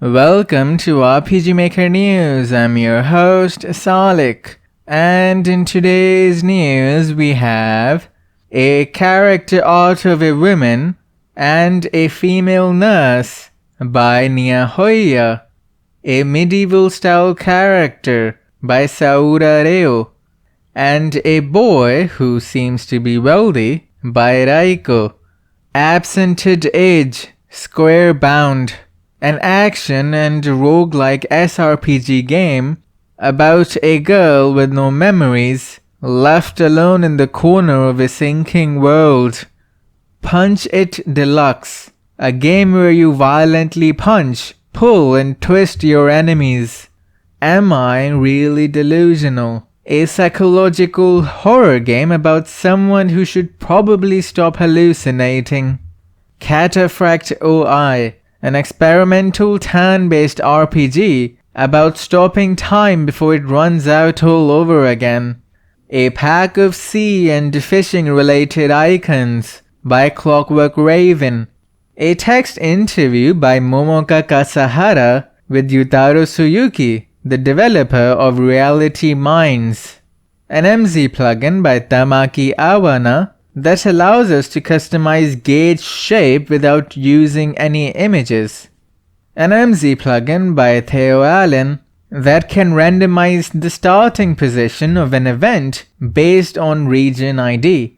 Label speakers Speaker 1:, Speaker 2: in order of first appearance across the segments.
Speaker 1: Welcome to RPG Maker News. I'm your host, Salik. And in today's news, we have a character art of a woman and a female nurse by Nia Hoya, a medieval-style character by Saura Reo, and a boy who seems to be wealthy by Raiko. Absented Age, Square Bound, an action and rogue-like SRPG game about a girl with no memories, left alone in the corner of a sinking world. Punch It Deluxe, a game where you violently punch, pull and twist your enemies. Am I Really Delusional? A psychological horror game about someone who should probably stop hallucinating. Cataphract OI, an experimental turn-based RPG about stopping time before it runs out all over again. A pack of sea and fishing-related icons by Clockwork Raven. A text interview by Momoka Kasahara with Yutaro Suyuki, the developer of Reality Minds. An MZ plugin by Tamaki Awana that allows us to customize gauge shape without using any images. An MZ plugin by Theo Allen that can randomize the starting position of an event based on region ID.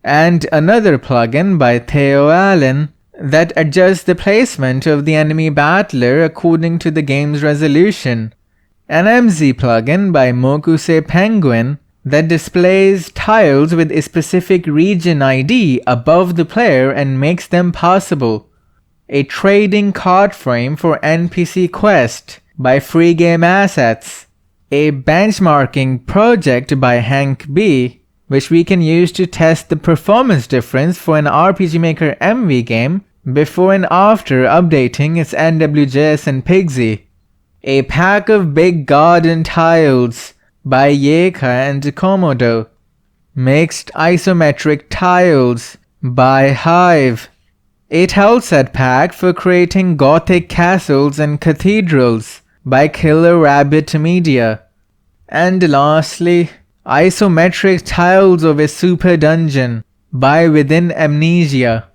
Speaker 1: And another plugin by Theo Allen that adjusts the placement of the enemy battler according to the game's resolution. An MZ plugin by Mokuse Penguin that displays tiles with a specific region ID above the player and makes them passable. A trading card frame for NPC Quest by Free Game Assets. A benchmarking project by Hank B, which we can use to test the performance difference for an RPG Maker MV game before and after updating its NWJS and Pigsy. A pack of big garden tiles by Yeka and Komodo. Mixed isometric tiles by Hive. A tileset pack for creating gothic castles and cathedrals by Killer Rabbit Media. And lastly, isometric tiles of a super dungeon by Within Amnesia.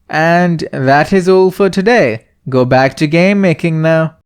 Speaker 1: And that is all for today. Go back to game making now.